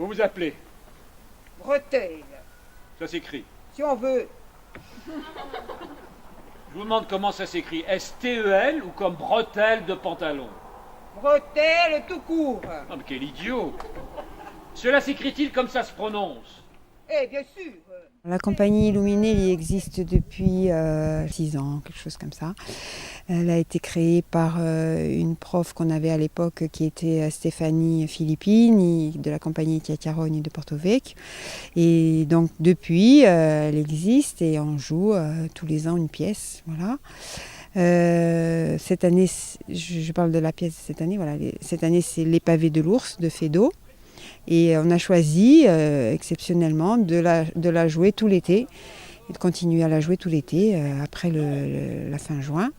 Vous vous appelez? Bretelle, Ça s'écrit. si on veut. Je vous demande comment ça s'écrit. S-T-E-L ou comme bretelle de pantalon? Bretelle tout court. Oh, mais quel idiot! Cela s'écrit-il comme ça se prononce? Eh, bien sûr. La compagnie Illuminée existe depuis 6 ans, quelque chose comme ça. Elle a été créée par une prof qu'on avait à l'époque qui était Stéphanie Filippini de la compagnie Chiacchieroni de Porto Vecchio. Et donc depuis, elle existe et on joue tous les ans une pièce. Voilà. Cette année, je parle de la pièce de cette année. Voilà, cette année, c'est Les pavés de l'ours de Feydeau. Et on a choisi exceptionnellement de la jouer tout l'été et de continuer à la jouer tout l'été après la fin juin.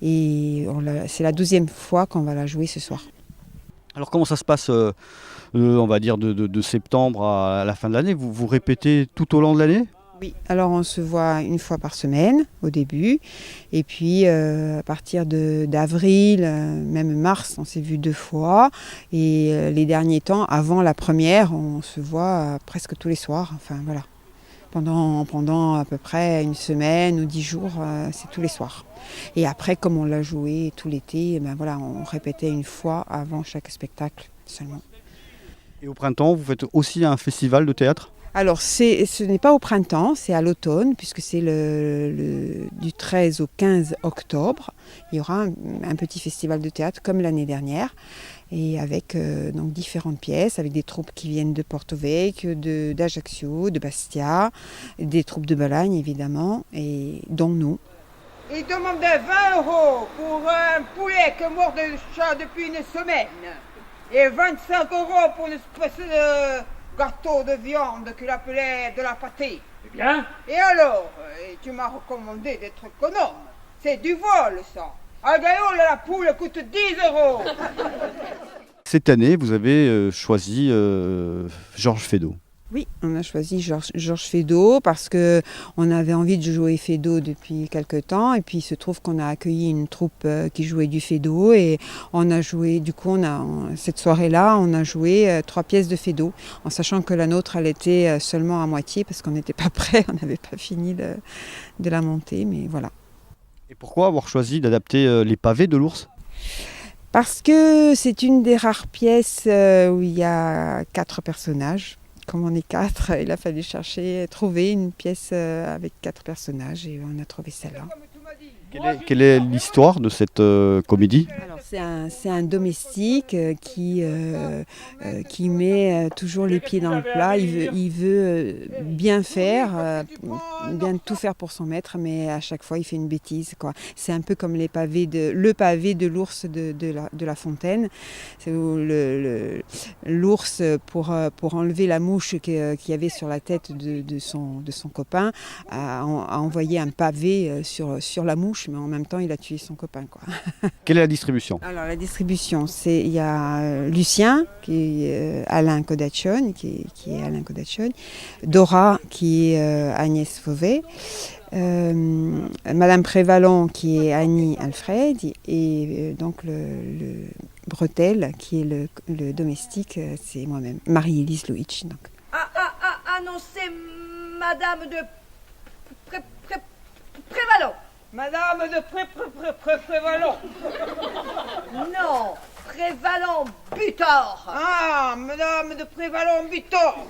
Et c'est la 12e fois qu'on va la jouer ce soir. Alors comment ça se passe, on va dire, de septembre à la fin de l'année? Vous répétez tout au long de l'année? Oui, alors on se voit une fois par semaine au début, et puis à partir d'avril, même mars, on s'est vu 2 fois, et les derniers temps, avant la première, on se voit presque tous les soirs, enfin voilà. Pendant à peu près une semaine ou 10 jours, c'est tous les soirs. Et après, comme on l'a joué tout l'été, ben voilà, on répétait une fois avant chaque spectacle seulement. Et au printemps, vous faites aussi un festival de théâtre? Alors, ce n'est pas au printemps, c'est à l'automne, puisque c'est du 13 au 15 octobre. Il y aura un petit festival de théâtre comme l'année dernière, et avec donc différentes pièces, avec des troupes qui viennent de Porto Vecchio, d'Ajaccio, de Bastia, des troupes de Bologne évidemment, et dont nous. Il demandait 20 € pour un poulet qui est mort de chat depuis une semaine. Et 25 € pour une espèce de gâteau de viande qu'il appelait de la pâtée. Eh bien, Et alors, tu m'as recommandé d'être économe. C'est du vol, ça. À Gaillot, la poule coûte 10 €. Cette année, vous avez choisi Georges Feydeau. Oui, on a choisi Georges Feydeau parce qu'on avait envie de jouer Feydeau depuis quelque temps, et puis il se trouve qu'on a accueilli une troupe qui jouait du Feydeau, et on a joué, du coup cette soirée-là, on a joué 3 pièces de Feydeau, en sachant que la nôtre, elle était seulement à moitié parce qu'on n'était pas prêt, on n'avait pas fini de la monter, mais voilà. Et pourquoi avoir choisi d'adapter Les pavés de l'ours? Parce que c'est une des rares pièces où il y a 4 personnages. Comme on est 4, il a fallu trouver une pièce avec 4 personnages, et on a trouvé celle-là. Quelle est l'histoire de cette comédie? Alors c'est un domestique qui met toujours les pieds dans le plat. Il veut bien faire, bien tout faire pour son maître, mais à chaque fois il fait une bêtise, quoi. C'est un peu comme le pavé de l'ours de La Fontaine. C'est où l'ours, pour enlever la mouche qu'il y avait sur la tête de son copain, a envoyé un pavé sur la mouche, mais en même temps il a tué son copain, quoi. Quelle est la distribution? Alors la distribution, il y a Lucien qui est Alain Codaccione, Dora qui est Agnès Fauvet, Madame Prévalon qui est Annie Alfred, et donc le Bretelle qui est le domestique, c'est moi-même, Marie-Élise Luigi. Donc. Non, c'est Madame de Prévalon. Madame de Prévalon. Non, Prévalon Butor. Ah, Madame de Prévalon Butor.